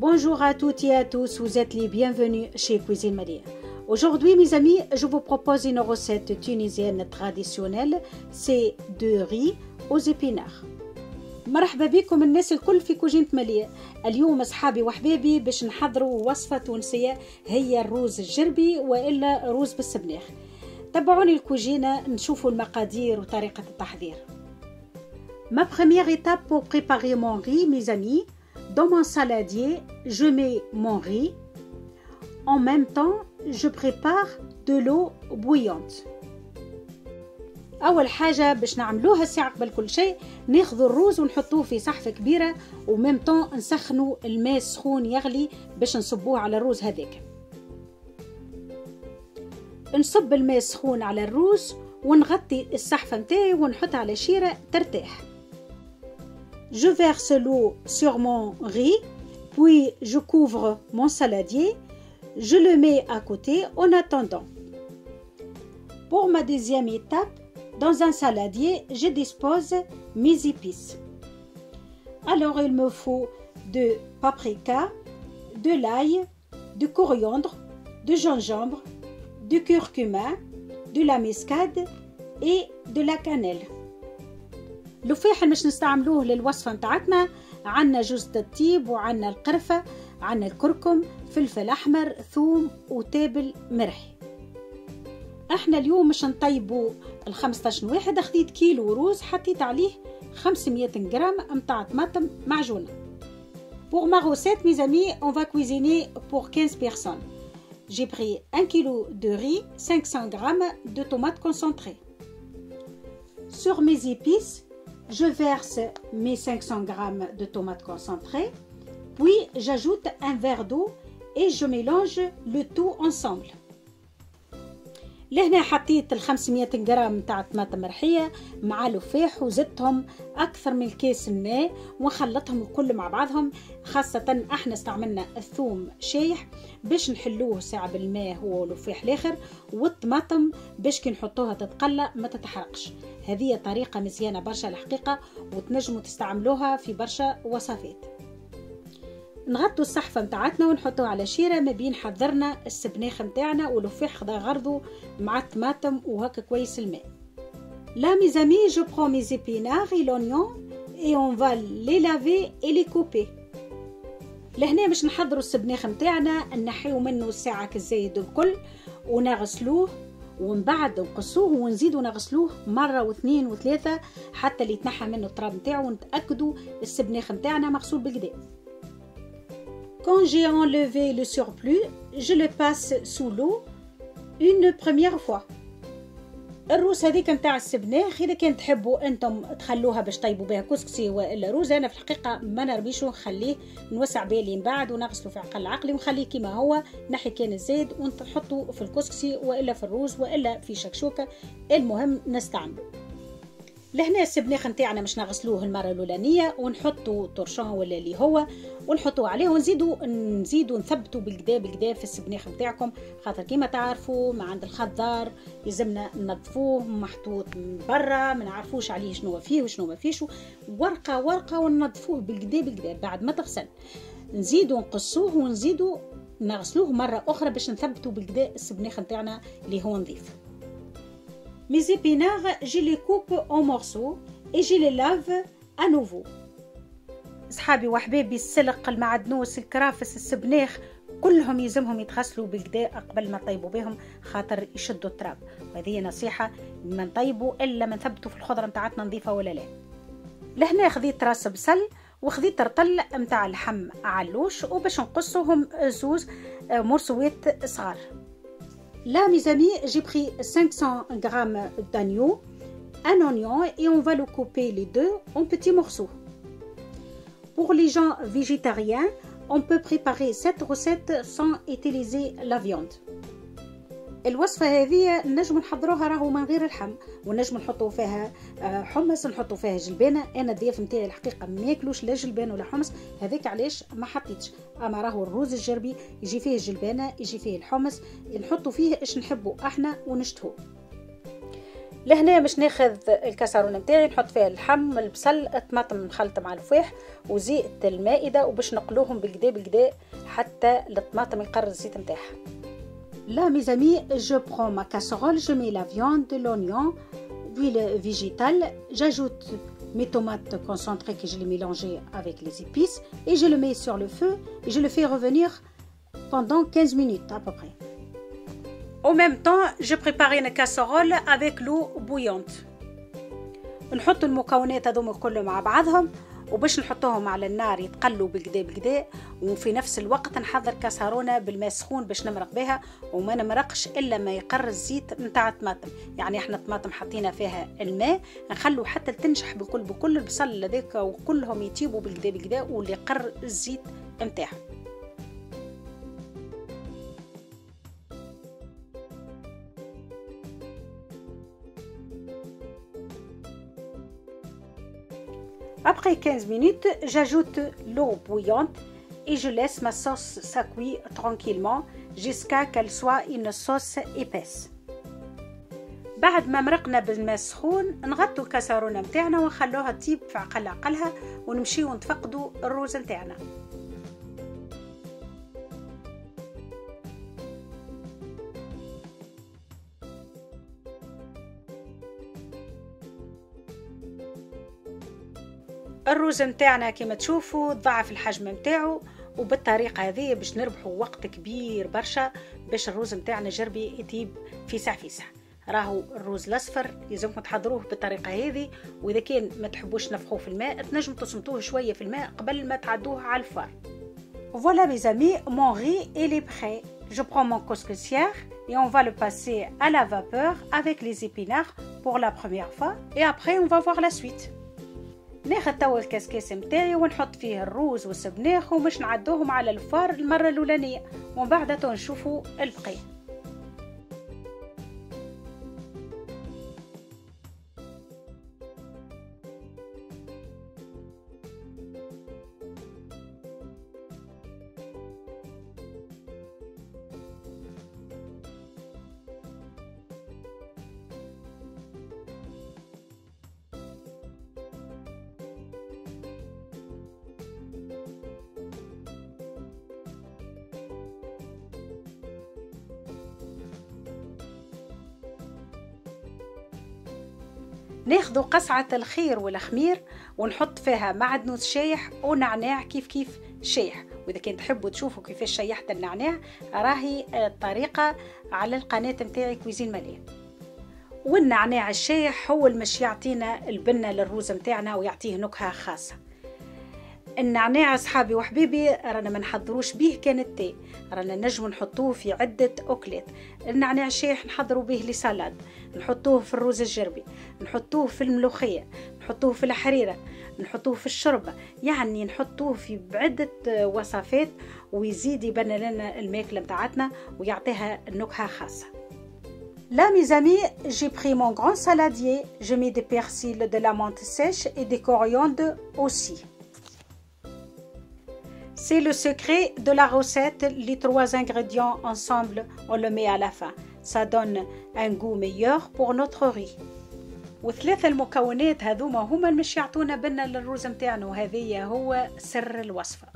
Bonjour à toutes et à tous, vous êtes les bienvenus chez Cuisine Maria. Aujourd'hui mes amis, je vous propose une recette tunisienne traditionnelle, c'est de riz aux épinards. مرحبا بكم الناس الكل في كوجينة مالية. اليوم اصحابي وحبابي باش نحضروا وصفة تونسية هي الروز الجربي والا روز بالسبناخ. تبعوني الكوجينة نشوفوا المقادير وطريقة التحضير. Ma première étape pour préparer mon riz, mes amis, dans mon saladier, je mets mon riz. En même temps, je prépare de l'eau bouillante. اول حاجه باش نعملوها الساعه قبل كل شيء ناخذ الروز ونحطوه في صحفه كبيره وميم طون نسخنوا الماء السخون يغلي باش نصبوه على الروز هذاك. نصب الماء السخون على الروز ونغطي الصحفه نتاعي ونحطها على شيره ترتاح. Je verse l'eau sur mon riz, puis je couvre mon saladier, je le mets à côté en attendant. Pour ma deuxième étape, dans un saladier, je dispose mes épices. Alors, il me faut de paprika, de l'ail, du coriandre, du gingembre, du curcuma, de la muscade et de la cannelle. الفاح اللي باش نستعملوه للوصفة متاعتنا عندنا جوز الطيب وعندنا القرفة، عندنا الكركم، فلفل أحمر، ثوم وتابل مرحي. احنا اليوم مش نطيبوا ال15 واحد، خديت كيلو روز حطيت عليه 500 غرام متاع طماطم معجونه. Pour ma recette mes amis, on va cuisiner pour 15 personnes. J'ai pris 1 kg de riz, 500 grammes de tomates concentrées. Sur mes épices, je verse mes 500 grammes de tomates concentrées, puis j'ajoute un verre d'eau et je mélange le tout ensemble. لهنا حطيت 500 غرام تاع طماطم مرحيه مع الفاح وزدتهم اكثر من الكاس الماء ونخلطهم الكل مع بعضهم، خاصه احنا استعملنا الثوم شايح باش نحلوه ساعه بالماء هو والفاح الاخر، والطماطم باش كي نحطوها تتقلى ما تتحرقش. هذه طريقه مزيانه برشا الحقيقه وتنجموا تستعملوها في برشا وصفات. نغطوا الصحفة متاعتنا ونحطوها على شيرة ما بين حضرنا السبناخ متاعنا واللفاح خدا غرضو مع الطماطم وهكا كويس الماء. Là mes amis, je prends mes épinards et l'oignon et on va les laver et les couper. لهنا باش نحضروا السبناخ متاعنا نحيو منه الساعة الزايد الكل ونغسلوه ومن بعد نقصوه ونزيدوا نغسلوه مرة واثنين وثلاثة حتى اللي يتنحى منه التراب متاعو ونتأكدوا السبناخ متاعنا مغسول بالكدا. Quand j'ai enlevé le surplus, je le passe sous l'eau une première fois. الروز هذيك نتاع السبناخ اذا كان تحبوا انتم تخلوها باش طيبوا بها كسكسي والا روز، انا في الحقيقه ما نربيشو نخليه نوسع بالي من بعد ونغسله في عقل عقلي ونخليه كيما هو، نحي كان الزيت ونحطه في الكسكسي والا في الروز والا في شكشوكه، المهم نستعمله. لهنا السبناخ نتاعنا مش نغسلوه المره الاولانيه ونحطوا طرشون ولا اللي هو ونحطوه عليه ونزيدوا نثبتوا بالكدا في السبناخ نتاعكم، خاطر كيما تعرفوا ما عند الخضار يلزمنا ننظفوه محطوط من برا ما نعرفوش عليه شنو فيه وشنو ما فيش، ورقه وننظفوه بالكدا بعد ما تغسل نزيدوا نقصوه ونزيدوا نغسلوه مره اخرى باش نثبتوا بالكدا السبناخ نتاعنا اللي هو نظيف. Mes épinards, je les coupe en morceaux et je les lave à nouveau. صحابي وحبابي السلق المعدنوس الكرافس السبناخ كلهم يلزمهم يتغسلوا بالكدا قبل ما نطيبوا بهم خاطر يشدوا التراب، وهذه نصيحة ما نطيبوا إلا ما نثبتوا في الخضرة متاعتنا نظيفة ولا لا. لهنا خذيت راس بصل وخذيت رطل متاع اللحم علوش وباش نقصوهم زوز مرسوات صغار. Là mes amis, j'ai pris 500 grammes d'agneau, un oignon et on va le couper les deux en petits morceaux. Pour les gens végétariens, on peut préparer cette recette sans utiliser la viande. الوصفة هذه نجم نحضروها راهو من غير اللحم، ونجم نحطوا فيها حمص، نحطوا فيها جلبانة. انا الضياف نتاعي الحقيقة ما ياكلوش لا جلبانة ولا حمص، هذاك علاش ما حطيتش. اما راهو الروز الجربي يجي فيه الجلبانة يجي فيه الحمص، نحطوا فيه ايش نحبوا احنا ونشتهوه. لهنا باش ناخذ الكاسرونه نتاعي نحط فيها اللحم، البصل، الطماطم مخلطه مع الفواح وزيت المائده، وباش نقلوهم بالكدا بالكدا حتى الطماطم يقرر الزيت نتاعها. Là mes amis, je prends ma casserole, je mets la viande, l'oignon, l'huile végétale, j'ajoute mes tomates concentrées que je les mélangeais avec les épices et je le mets sur le feu et je le fais revenir pendant 15 minutes à peu près. En même temps, je prépare une casserole avec l'eau bouillante. نحط المكونات هذوما كلهم مع بعضهم وباش نحطوهم على النار يتقلوا بالكدا بالكدا، وفي نفس الوقت نحضر كاسرونه بالماء سخون باش نمرق بها، وما نمرقش الا ما يقر الزيت نتاع الطماطم. يعني احنا الطماطم حطينا فيها الماء، نخلو حتى تنشح بكل البصل هذاك وكلهم يطيبوا بالكدا بالكدا واللي يقر الزيت نتاعهم. Après 15 minutes, j'ajoute l'eau bouillante et je laisse ma sauce s'acuire tranquillement jusqu'à qu'elle soit une sauce épaisse. بعد ما مرقنا بالماء السخون نغطوا الكاسرونه نتاعنا ونخلوها تطيب في عقلها ونمشيو نتفقدوا الروز نتاعنا. الروز نتاعنا كما تشوفوا ضعف الحجم نتاعو، وبالطريقه هذه باش نربحوا وقت كبير برشا باش الروز نتاعنا جربي يطيب فيسع فيسع. راهو الروز الاصفر لازمكم تحضروه بالطريقه هذه، واذا كان ما تحبوش نفخوه في الماء تنجموا تصمتوه شويه في الماء قبل ما تعدوه على الفار. Voilà mes amis, mon riz il est prêt. Je prends mon couscoussière et on va le passer à la vapeur avec les épinards pour la première fois et après on va voir la suite. ناخذ توا الكسكاس متاعي ونحط فيه الروز والسبناخ ومش نعدوهم على الفار المره الاولانيه، ومن بعد نشوفوا البقيه. ناخذ قصعة الخير والخمير ونحط فيها معدنوس شايح ونعناع كيف شايح، واذا كنت تحبوا تشوفوا كيفاش شيحت النعناع راهي الطريقة على القناة متاعي كويزين مليان. والنعناع الشايح هو المش يعطينا البنة للروز متاعنا ويعطيه نكهة خاصة. النعناع اصحابي وحبيبي رانا ما نحضروش به كانت تي، رانا نجم نحطوه في عدة أكلات. النعناع الشايح نحضروا به لي سالاد، نحطوه في الروز الجربي، نحطوه في الملوخية، نحطوه في الحريرة، نحطوه في الشوربة، يعني نحطوه في بعدة وصفات ويزيد يبنى لنا الماكلة متاعتنا ويعطيها نكهة خاصة. Là mes amis, j'ai pris mon grand saladier, je mets des persils, de la menthe sèche et des coriandres aussi. C'est le secret de la recette, les 3 ingrédients ensemble, on le met à la fin. Ça donne un goût meilleur pour notre riz. وثلاثة المكونات هذوما هما مش يعطونا بنا للروز متاعنا، وهذه هو سر الوصفة.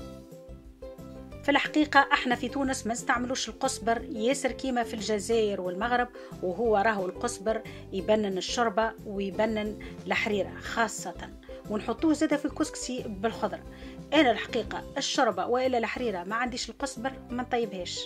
في الحقيقة احنا في تونس ما نستعملوش القصبر ياسر كيما في الجزائر والمغرب، وهو راهو القصبر يبنن الشوربة ويبنن الحريرة خاصة، ونحطوه زاده في الكسكسي بالخضرة. انا الحقيقة الشوربة وإلا الحريرة ما عنديش القصبر ما نطيبهاش.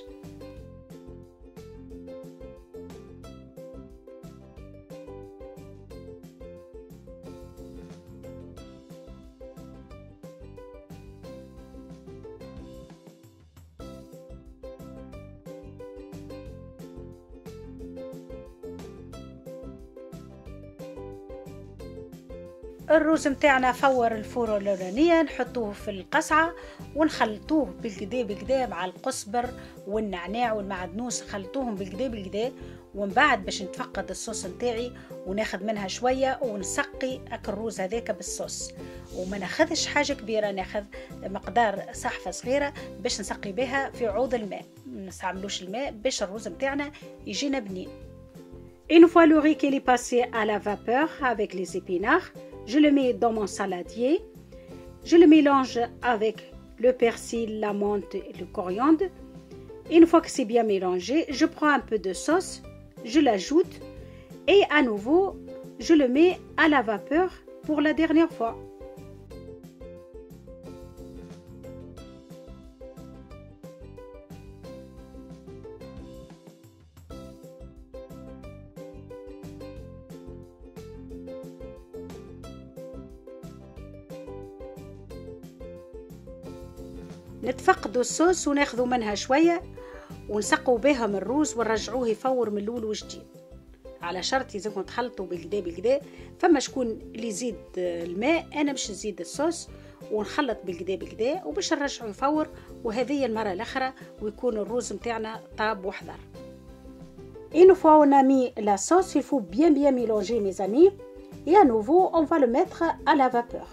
الروز متاعنا فور الفورة الأولانية نحطوه في القصعة ونخلطوه بالكدا مع القصبر والنعناع والمعدنوس، خلطوهم بالكدا ومن بعد باش نتفقد الصوص نتاعي وناخد منها شوية ونسقي الروز هذاك بالصوص، وما ناخذش حاجة كبيرة، ناخذ مقدار صحفة صغيرة باش نسقي بها في عوض الماء، ما نستعملوش الماء باش الروز متاعنا يجينا بنين. Une fois le riz qu'il est passé à la vapeur avec les épinards, je le mets dans mon saladier. Je le mélange avec le persil, la menthe et le coriandre. Une fois que c'est bien mélangé, je prends un peu de sauce, je l'ajoute et à nouveau, je le mets à la vapeur pour la dernière fois. نتفقدوا الصوص وناخذوا منها شوية ونسقوا بها من الروز ونرجعوه يفور من الأول وجديد. على شرط يلزمكم تخلطوا بالكدا بالكدا. فما شكون اللي يزيد الماء، أنا باش نزيد الصوص ونخلط بالكدا بالكدا وباش نرجعوا يفور، وهذه المرة الأخرى ويكون الروز متاعنا طاب وحضر. Une fois on a mis la sauce, il faut bien mélanger mes amis. Et à nouveau, on va le mettre à la vapeur.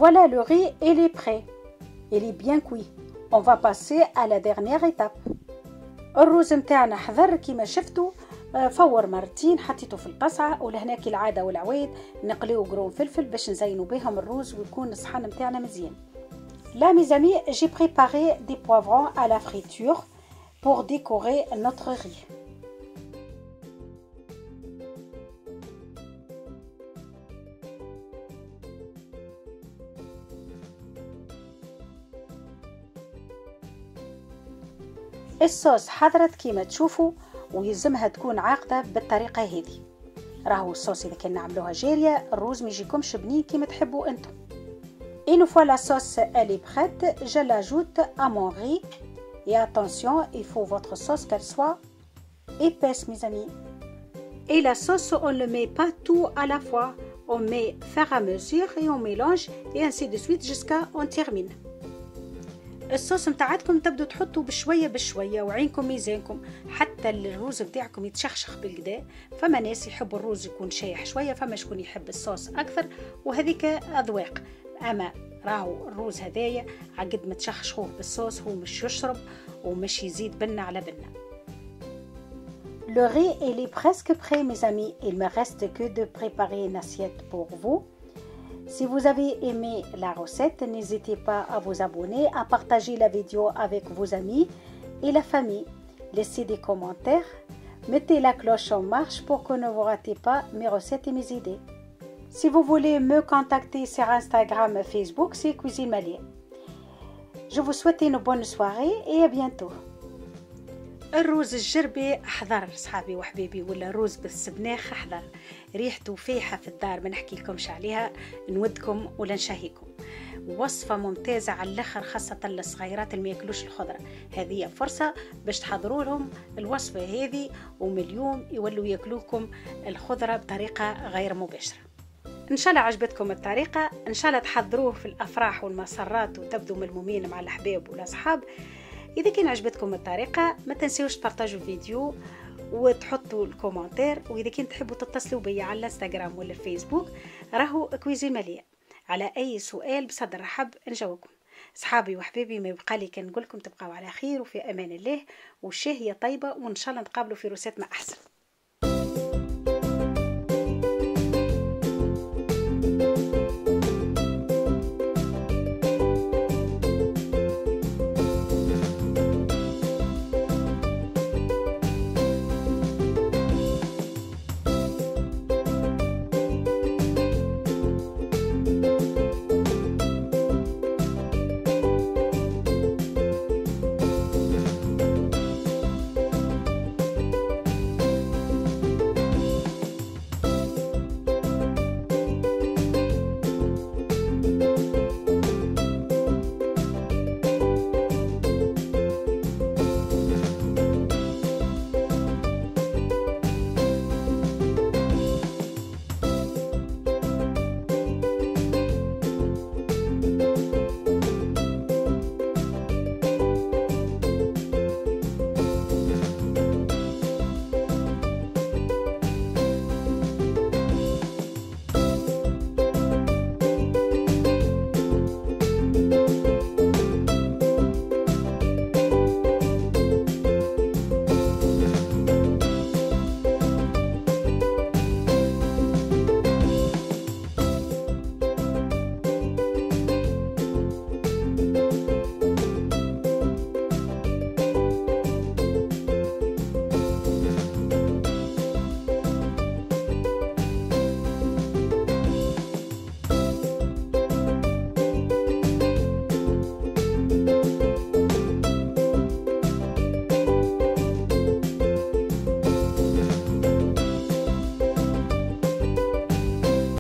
Voilà, le riz, il est prêt. Il est bien cuit. On va passer à la dernière étape. الروز متاعنا حضر كيما شفتوا، فور مرتين حطيته في القصعة، ولهنا كالعادة والعويد نقليو قرون فلفل باش نزينوا بهم الروز ويكون الصحن متاعنا مزيان. Là mes amis, j'ai préparé des poivrons à la friture pour décorer notre riz. الصوص حضرت كيما تشوفوا، ويلزمها تكون عاقدة بالطريقة هذه. راهو الصوص إذا كان نعملوها جارية الروز ما يجيكمش بنين كيما تحبوا انتم. Une fois la sauce elle est prête, je l'ajoute à mon riz. Et attention, il faut votre sauce qu'elle soit épaisse mes amis. Et la sauce on ne met pas tout à la fois, on met faire à mesure et on mélange et ainsi de suite jusqu'à on termine. الصوص متاعتكم تبدو تحطوا بشويه بشويه وعينكم ميزانكم حتى الروز متاعكم يتشخشخ بالكدا. فما ناس يحبوا الروز يكون شايح شويه، فما شكون يحب الصوص اكثر، وهذيك اذواق. اما راهو الروز هذايا عقد ما تشخشخوه بالصوص هو مش يشرب ومش يزيد بنه على بنه. Le riz il est presque prêt mes amis, il me reste que de préparer une assiette pour vous. Si vous avez aimé la recette, n'hésitez pas à vous abonner, à partager la vidéo avec vos amis et la famille. Laissez des commentaires, mettez la cloche en marche pour que ne vous ratez pas mes recettes et mes idées. Si vous voulez me contacter sur Instagram et Facebook, c'est Cuisine Malienne. Je vous souhaite une bonne soirée et à bientôt. الروز الجربي احضر صحابي وحبيبي، ولا الروز بالسبناخ احضر، ريحته فيحة في الدار ما نحكي لكمش عليها، نودكم ولا نشهيكم. وصفة ممتازة على الاخر، خاصة للصغيرات اللي ما ياكلوش الخضرة. هذه فرصة باش تحضروا لهم الوصفة هذه، ومن اليوم يولوا ياكلوكم الخضرة بطريقة غير مباشرة. ان شاء الله عجبتكم الطريقة، ان شاء الله تحضروه في الافراح والمسرات وتبدو ملمومين مع الاحباب والاصحاب. إذا كان عجبتكم الطريقة ما تنسيوش تبارطاجوا الفيديو وتحطوا الكومنتير، وإذا كنت تحبوا تتصلوا بي على الانستغرام ولا الفيسبوك راهو كويزين مالية، على أي سؤال بصدر رحب نجاوبكم. صحابي وحبيبي ما يبقى لي كان نقولكم تبقوا على خير وفي أمان الله، والشهية طيبة، وإن شاء الله نتقابلوا في روسات ما أحسن.